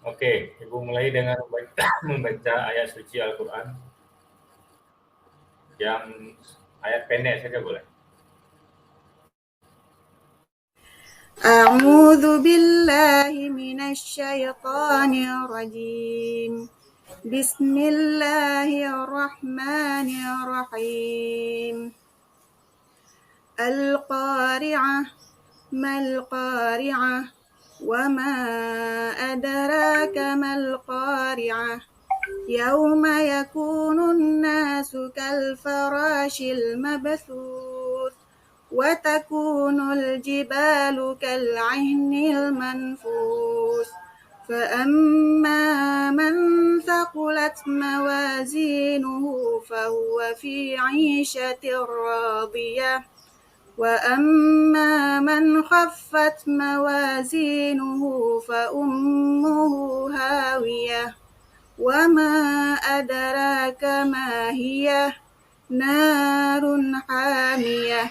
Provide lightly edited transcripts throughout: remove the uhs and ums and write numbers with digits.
Oke, Ibu mulai dengan membaca ayat suci Al-Quran yang ayat pendek saja boleh. A'udzu billahi minasy syaithanir rajim. Bismillahirrahmanirrahim. Al-qari'ah mal qari'ah wa ma adraka mal qari'ah. Yauma yakunun nasu kal farashil mabthuth wa takunul jibalu kal 'ihnil manfush. فأما من ثقلت موازينه فهو في عيشة راضية وأما من خفت موازينه فأمه هاوية وما أدراك ما هي نار حامية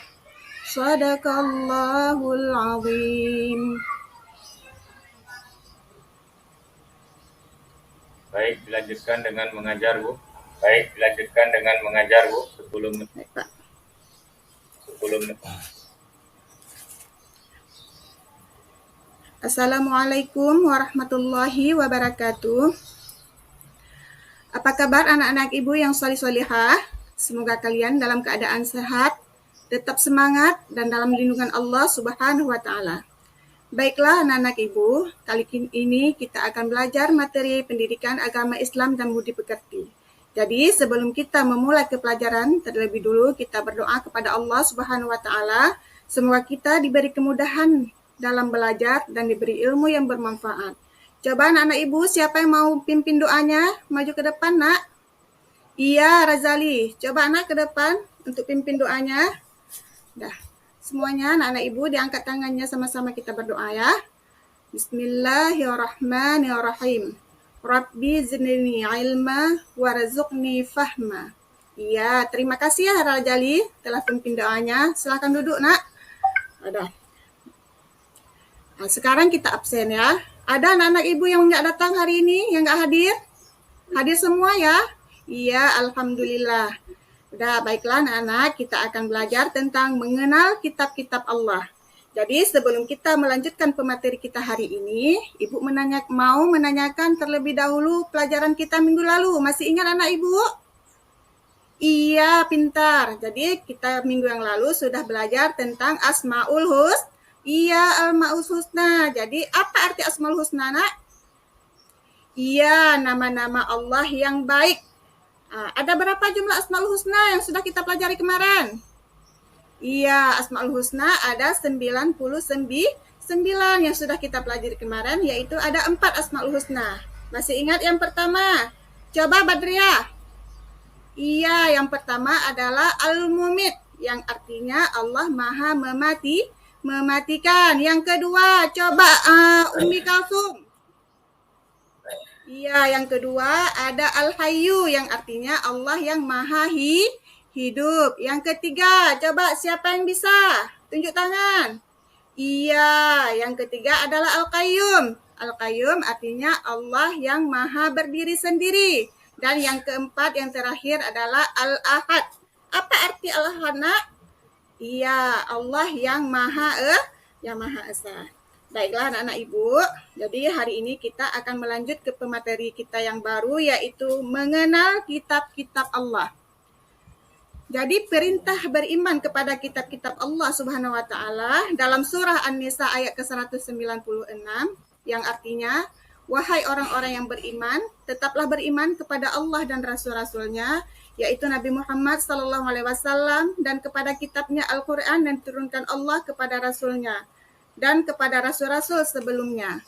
صدق الله العظيم. Baik, dilanjutkan dengan mengajar, Bu. Baik, dilanjutkan dengan mengajar, Bu. 10 menit. 10 menit. Assalamualaikum warahmatullahi wabarakatuh. Apa kabar anak-anak ibu yang solih-solihah? Semoga kalian dalam keadaan sehat, tetap semangat, dan dalam lindungan Allah Subhanahu wa Ta'ala. Baiklah anak-anak ibu, kali ini kita akan belajar materi pendidikan agama Islam dan budi pekerti. Jadi sebelum kita memulai ke pelajaran, terlebih dulu kita berdoa kepada Allah Subhanahu wa Ta'ala. Semoga kita diberi kemudahan dalam belajar dan diberi ilmu yang bermanfaat. Coba anak-anak ibu, siapa yang mau pimpin doanya? Maju ke depan, nak. Iya, Razali. Coba anak ke depan untuk pimpin doanya. Dah. Semuanya anak-anak ibu diangkat tangannya, sama-sama kita berdoa ya. Bismillahirrahmanirrahim. Rabbi zidni ilma warzuqni fahma. Iya, terima kasih ya Razali telah pimpin doanya. Silakan duduk, nak. Ada. Nah, sekarang kita absen ya. Ada anak-anak ibu yang nggak datang hari ini, yang nggak hadir? Hadir semua ya? Iya, alhamdulillah. Udah, baiklah anak-anak, kita akan belajar tentang mengenal kitab-kitab Allah. Jadi sebelum kita melanjutkan pemateri kita hari ini, Ibu mau menanyakan terlebih dahulu pelajaran kita minggu lalu. Masih ingat anak Ibu? Iya, pintar. Jadi kita minggu yang lalu sudah belajar tentang Asmaul Husna. Iya, Al-Ma'ul Husna. Jadi apa arti Asmaul Husna, nak? Iya, nama-nama Allah yang baik. Ada berapa jumlah Asmaul Husna yang sudah kita pelajari kemarin? Iya, Asmaul Husna ada 99 yang sudah kita pelajari kemarin, yaitu ada 4 Asmaul Husna. Masih ingat yang pertama? Coba Badriah. Iya, yang pertama adalah Al-Mumit, yang artinya Allah Maha mematikan. Yang kedua, coba Ummi Kalsum. Iya, yang kedua ada Al-Hayyu yang artinya Allah yang Maha hidup. Yang ketiga, coba siapa yang bisa? Tunjuk tangan. Iya, yang ketiga adalah Al-Qayyum. Al-Qayyum artinya Allah yang Maha berdiri sendiri. Dan yang keempat, yang terakhir adalah Al-Ahad. Apa arti Al-Ahad, nak? Iya, Allah yang Maha Esa. Baiklah anak-anak ibu, jadi hari ini kita akan melanjut ke pemateri kita yang baru, yaitu mengenal kitab-kitab Allah. Jadi perintah beriman kepada kitab-kitab Allah Subhanahu wa Ta'ala dalam surah An-Nisa ayat ke-196 yang artinya, wahai orang-orang yang beriman, tetaplah beriman kepada Allah dan Rasul-Rasulnya, yaitu Nabi Muhammad SAW, dan kepada kitabnya Al-Quran dan turunkan Allah kepada Rasulnya dan kepada rasul-rasul sebelumnya.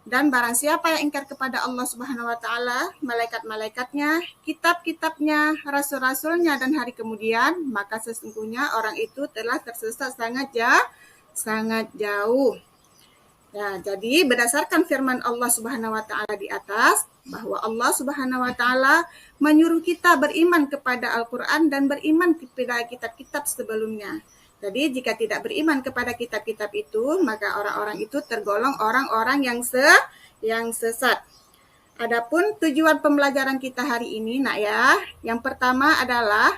Dan barang siapa yang ingkar kepada Allah Subhanahu wa Ta'ala, malaikat-malaikatnya, kitab-kitabnya, rasul-rasulnya, dan hari kemudian, maka sesungguhnya orang itu telah tersesat sangat jauh. Ya, jadi berdasarkan firman Allah Subhanahu wa Ta'ala di atas, bahwa Allah Subhanahu wa Ta'ala menyuruh kita beriman kepada Al-Quran dan beriman kepada kitab-kitab sebelumnya. Jadi jika tidak beriman kepada kitab-kitab itu, maka orang-orang itu tergolong orang-orang yang sesat. Adapun tujuan pembelajaran kita hari ini, Nak ya. Yang pertama adalah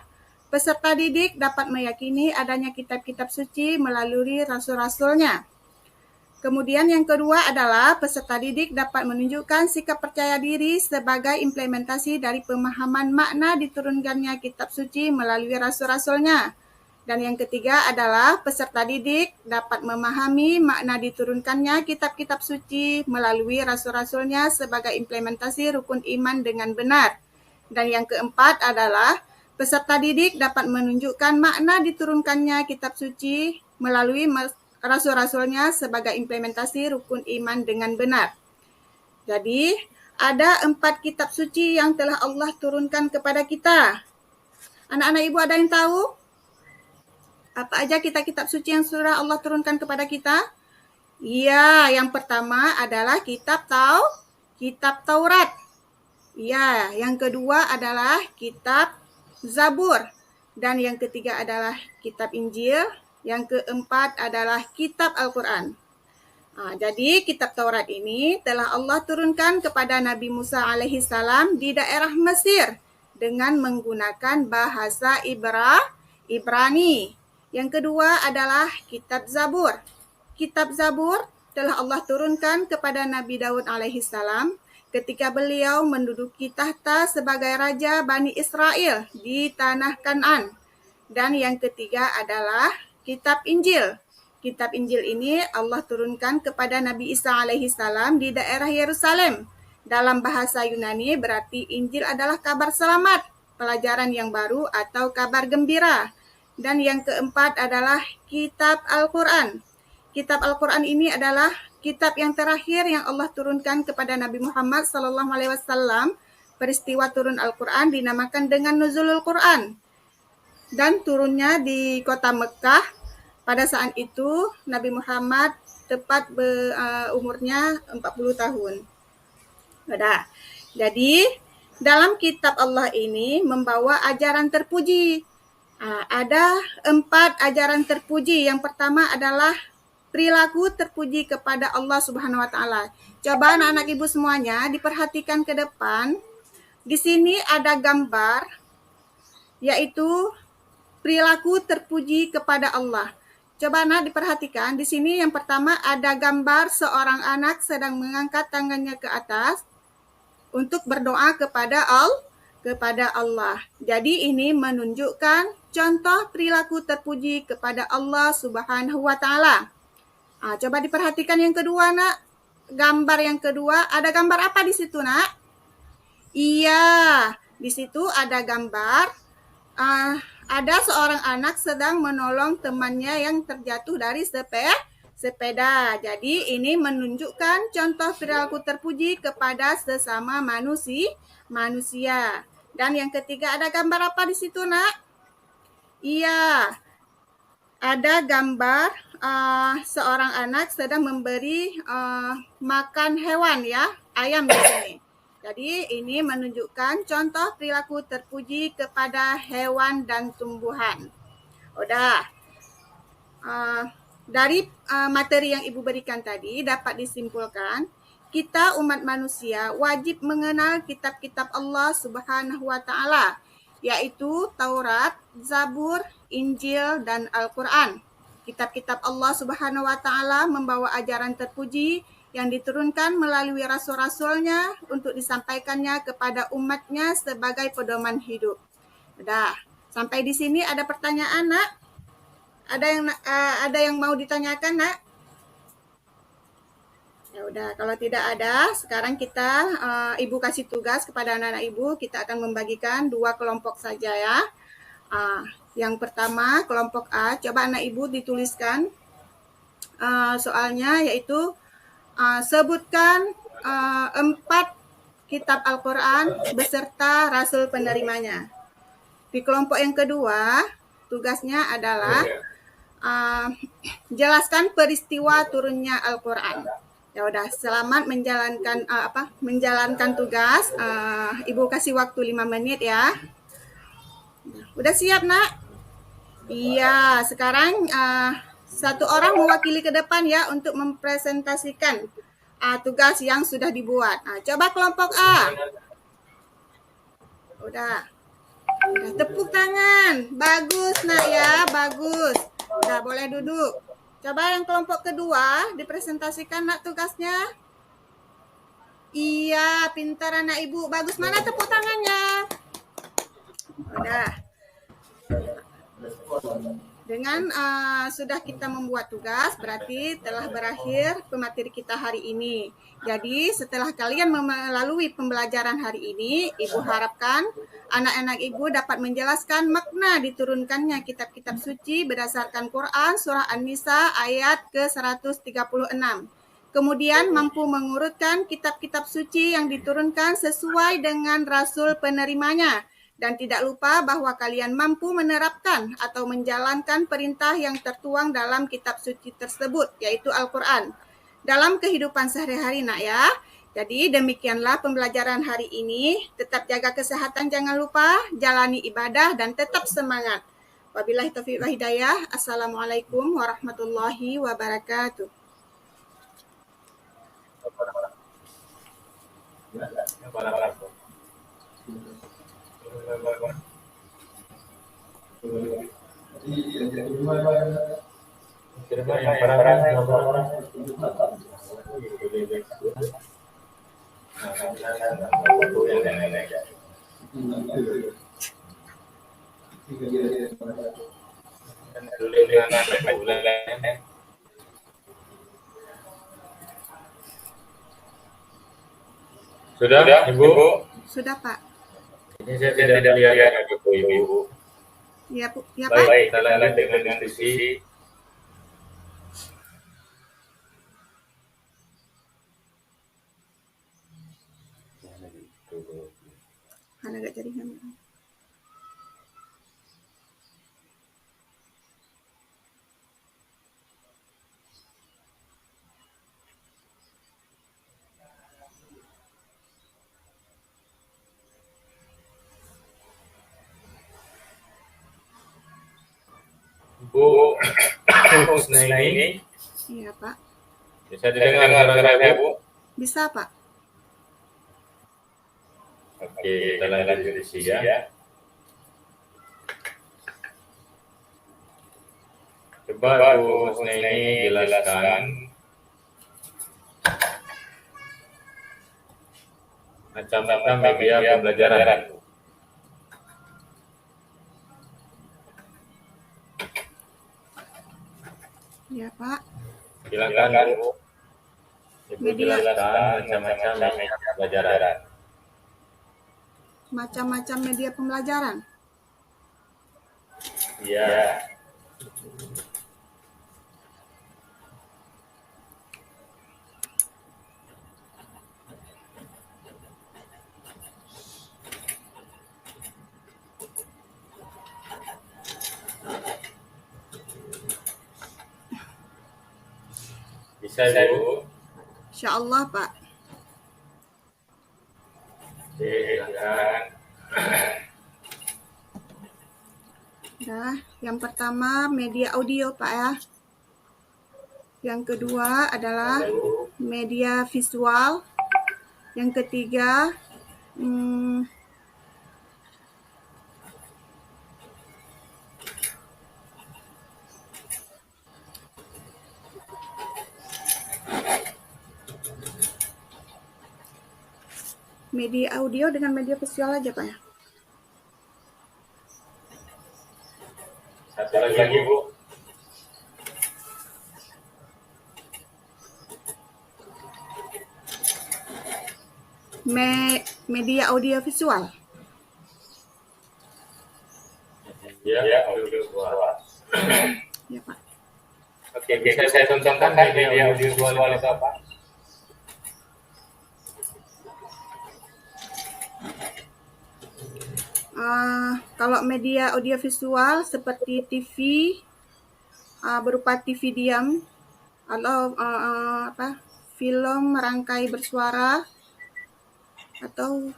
peserta didik dapat meyakini adanya kitab-kitab suci melalui rasul-rasulnya. Kemudian yang kedua adalah peserta didik dapat menunjukkan sikap percaya diri sebagai implementasi dari pemahaman makna diturunkannya kitab suci melalui rasul-rasulnya. Dan yang ketiga adalah peserta didik dapat memahami makna diturunkannya kitab-kitab suci melalui rasul-rasulnya sebagai implementasi rukun iman dengan benar. Dan yang keempat adalah peserta didik dapat menunjukkan makna diturunkannya kitab suci melalui rasul-rasulnya sebagai implementasi rukun iman dengan benar. Jadi, ada 4 kitab suci yang telah Allah turunkan kepada kita. Anak-anak ibu ada yang tahu? Apa aja kitab suci yang sudah Allah turunkan kepada kita? Iya, yang pertama adalah kitab Taurat. Iya, yang kedua adalah kitab Zabur. Dan yang ketiga adalah kitab Injil. Yang keempat adalah kitab Al-Quran. Jadi kitab Taurat ini telah Allah turunkan kepada Nabi Musa alaihissalam di daerah Mesir dengan menggunakan bahasa Ibrani. Yang kedua adalah kitab Zabur. Kitab Zabur telah Allah turunkan kepada Nabi Daud alaihissalam ketika beliau menduduki tahta sebagai raja Bani Israel di tanah Kan'an. Dan yang ketiga adalah kitab Injil. Kitab Injil ini Allah turunkan kepada Nabi Isa alaihissalam di daerah Yerusalem. Dalam bahasa Yunani berarti Injil adalah kabar selamat, pelajaran yang baru atau kabar gembira. Dan yang keempat adalah kitab Al-Quran. Kitab Al-Quran ini adalah kitab yang terakhir yang Allah turunkan kepada Nabi Muhammad SAW. Peristiwa turun Al-Quran dinamakan dengan Nuzulul Quran. Dan turunnya di kota Mekah. Pada saat itu Nabi Muhammad tepat umurnya 40 tahun. Jadi dalam kitab Allah ini membawa ajaran terpuji. Ada 4 ajaran terpuji. Yang pertama adalah perilaku terpuji kepada Allah Subhanahu wa taala. Coba anak-anak ibu semuanya diperhatikan ke depan. Di sini ada gambar yaitu perilaku terpuji kepada Allah. Coba anak diperhatikan. Di sini yang pertama ada gambar seorang anak sedang mengangkat tangannya ke atas untuk berdoa kepada Allah. Jadi ini menunjukkan contoh perilaku terpuji kepada Allah Subhanahu wa taala. Coba diperhatikan yang kedua, Nak. Gambar yang kedua, ada gambar apa di situ, Nak? Iya, di situ ada gambar ada seorang anak sedang menolong temannya yang terjatuh dari sepeda. Jadi ini menunjukkan contoh perilaku terpuji kepada sesama manusia. Dan yang ketiga ada gambar apa di situ, Nak? Iya, ada gambar seorang anak sedang memberi makan hewan ya, ayam di sini. Jadi ini menunjukkan contoh perilaku terpuji kepada hewan dan tumbuhan. Udah. Dari materi yang Ibu berikan tadi dapat disimpulkan kita umat manusia wajib mengenal kitab-kitab Allah Subhanahu wa taala, yaitu Taurat, Zabur, Injil, dan Al-Quran. Kitab-kitab Allah Subhanahu wa taala membawa ajaran terpuji yang diturunkan melalui rasul-rasulnya untuk disampaikannya kepada umatnya sebagai pedoman hidup. Udah, sampai di sini ada pertanyaan, Nak? Ada yang mau ditanyakan, Nak? Ya udah, kalau tidak ada, sekarang kita Ibu kasih tugas kepada anak-anak Ibu. Kita akan membagikan 2 kelompok saja ya. Yang pertama, kelompok A. Coba anak Ibu dituliskan soalnya, yaitu sebutkan 4 kitab Al-Quran beserta rasul penerimanya. Di kelompok yang kedua, tugasnya adalah jelaskan peristiwa turunnya Al-Quran. Ya udah, selamat menjalankan tugas. Ibu kasih waktu 5 menit ya. Udah siap, Nak? Iya, sekarang satu orang mewakili ke depan ya untuk mempresentasikan tugas yang sudah dibuat. Coba kelompok A. Udah tepuk tangan. Bagus nak ya, bagus. Udah boleh duduk. Coba yang kelompok kedua dipresentasikan nak tugasnya. Iya, pintar anak ibu. Bagus, mana tepuk tangannya? Udah. Dengan sudah kita membuat tugas, berarti telah berakhir pemateri kita hari ini. Jadi setelah kalian melalui pembelajaran hari ini, Ibu harapkan anak-anak Ibu dapat menjelaskan makna diturunkannya kitab-kitab suci berdasarkan Quran surah An-Nisa ayat ke-136. Kemudian mampu mengurutkan kitab-kitab suci yang diturunkan sesuai dengan rasul penerimanya. Dan tidak lupa bahwa kalian mampu menerapkan atau menjalankan perintah yang tertuang dalam kitab suci tersebut, yaitu Al-Quran, dalam kehidupan sehari-hari nak ya. Jadi demikianlah pembelajaran hari ini. Tetap jaga kesehatan, jangan lupa, jalani ibadah dan tetap semangat. Wabillahi taufiq wal hidayah. Assalamualaikum warahmatullahi wabarakatuh. Sudah, Ibu? Sudah, Pak. Ini saya tidak lihat Ibu. Ya, Bu. Ya, Pak. Baik, kita lanjut dengan diskusi. Mana gak jaringan? Bu Husnaini. Iya, Pak. Bisa didengar suara Bu? Bisa, Pak. Oke, kita lanjut diskusi ya. Coba Bu Husnaini jelaskan macam-macam media pembelajaran. Ya, Pak. Silakan Bu. Ibu jelaskan macam-macam media pembelajaran. Macam-macam media pembelajaran. Iya. Bisa Bu? Insyaallah, Pak. Silakan. Nah, yang pertama media audio, Pak ya. Yang kedua adalah media visual. Yang ketiga media audio dengan media visual aja, Pak ya. Satu lagi Bu. Media audio visual. Ya, audio visual. Ya, Pak. Oke, bisa saya contohkan media audio visual itu apa? Kalau media audiovisual seperti TV, berupa TV diam atau film merangkai bersuara atau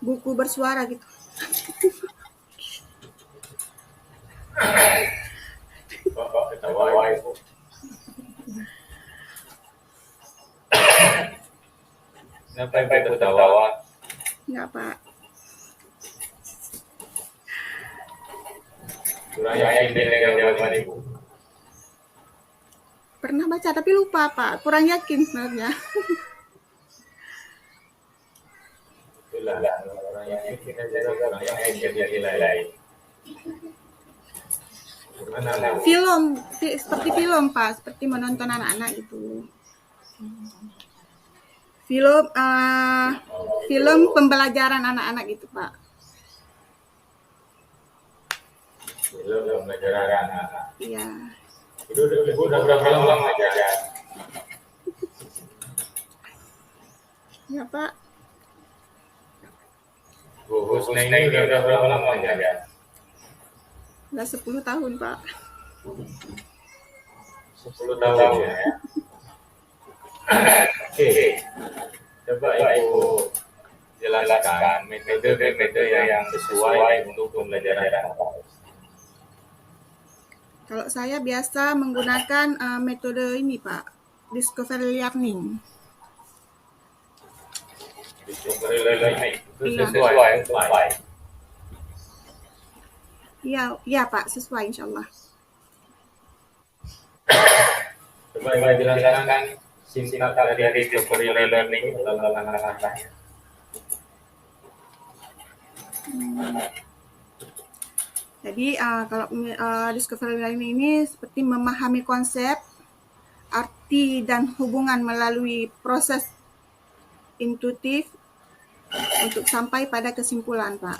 buku bersuara gitu. Kenapa Ibu tertawa? Enggak, Pak. Kurang yakin dengan jawaban Ibu. Pernah baca tapi lupa, Pak. Kurang yakin sebenarnya. Itulah, kurang yakin kita juga kurang yakin jadi nilai. Gimana, Bu? Film, seperti film, Pak. Seperti menonton anak-anak gitu. Film, film pembelajaran anak-anak gitu, Pak. Film pembelajaran anak. Iya. Ibu udah berapa lama ngajar? Ya, Pak. Bu Husna ini udah berapa lama ngajar? Udah 10 tahun, Pak. 10 tahun ya. Oke. Coba Ibu jelaskan metode-metode yang sesuai untuk pembelajaran. Kalau saya biasa menggunakan metode ini, Pak. Discovery learning. Discovery learning itu sesuai. Iya, Pak, sesuai insya Allah. Coba jelaskan singkat dari discovery learning atau langkah-langkahnya. Jadi kalau discovery learning ini seperti memahami konsep, arti dan hubungan melalui proses intuitif untuk sampai pada kesimpulan, Pak.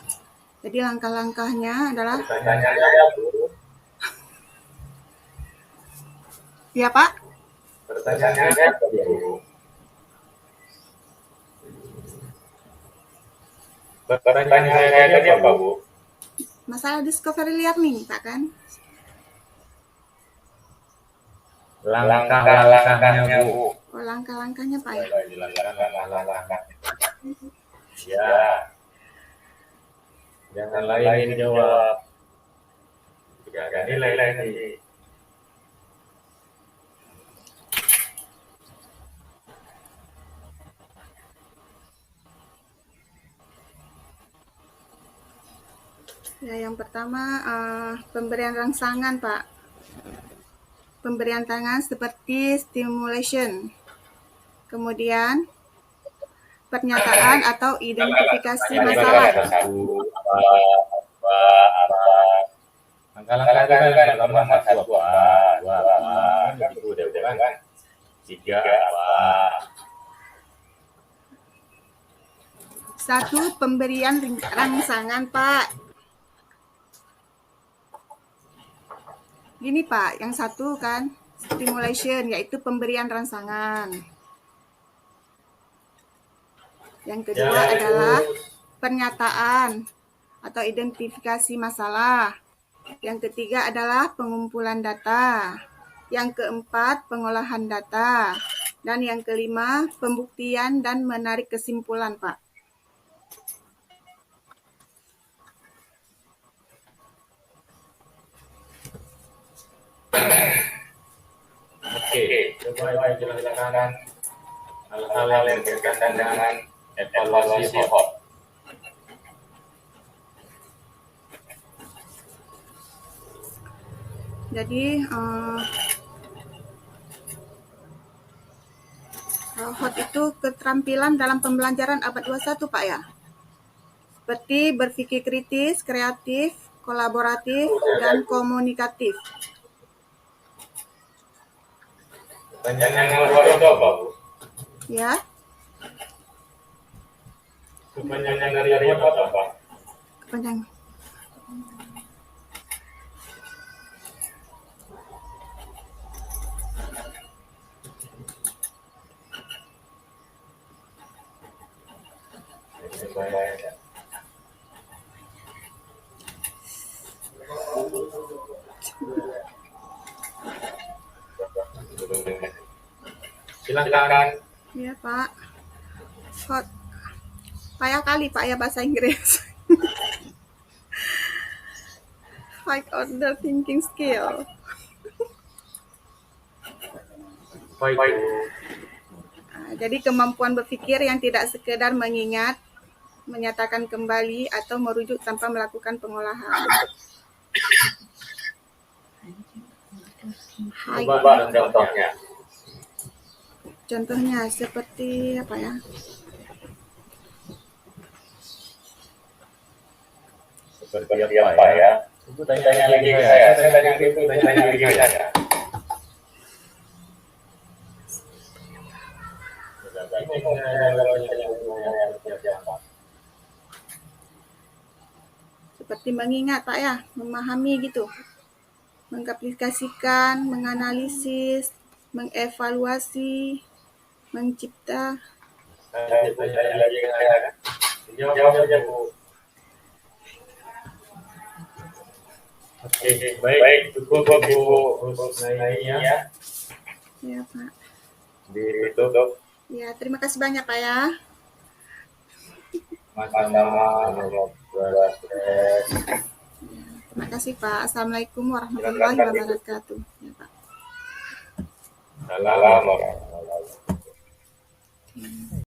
Jadi langkah-langkahnya adalah Pertanyaannya ya, Bu. ya, Pak. Pertanyaannya apa, Bu? Pertanyaan tadi apa, Bu? Masalah discovery learning, Pak, kan? Langkah-langkahnya, Bu. Oh, langkah-langkahnya, Pak, ya. Jelaskan langkah-langkahnya. Ya. Jangan lain jawab. Tidak ada nilai lagi. Ya, yang pertama pemberian rangsangan, Pak. Pemberian tangan seperti stimulation. Kemudian pernyataan atau identifikasi masalah. Langkah-langkah kan pertama satu apa, dua apa, begitu udah bukan? Tiga apa. 1. Pemberian rangsangan, Pak. Gini, Pak, yang satu kan stimulation, yaitu pemberian rangsangan. Yang kedua adalah pernyataan atau identifikasi masalah. Yang ketiga adalah pengumpulan data. Yang keempat, pengolahan data. Dan yang kelima, pembuktian dan menarik kesimpulan, Pak. Oke, coba jelaskan hal-hal yang berkaitan dengan evaluasi HOT. Jadi HOT itu keterampilan dalam pembelajaran abad 21, Pak, ya. Seperti berpikir kritis, kreatif, kolaboratif, dan komunikatif. Pertanyaan yang nomor itu apa, Bu? Ya, Kepanjangan dari HOT apa? kepanjangan. Silakan. Ya, Pak. HOT. Payah kali, Pak, ya bahasa Inggris. High order thinking skill. Baik, Bu. Nah, jadi kemampuan berpikir yang tidak sekedar mengingat, menyatakan kembali, atau merujuk tanpa melakukan pengolahan. Hai. Coba contohnya. Contohnya seperti apa ya? Seperti apa ya? Itu tanya lagi saya. Saya tadi itu tanya lagi saya. Seperti mengingat Pak ya, memahami gitu. Mengaplikasikan, menganalisis, mengevaluasi, mencipta. Tanya lagi saya. Jawab saja Bu. Oke, baik. Cukup Bu Husnaini ya. Ya Pak. Ditutup. Ya, terima kasih banyak Pak ya. Sama-sama. Terima kasih Pak. Assalamualaikum warahmatullahi wabarakatuh. Ya, Pak. Salam.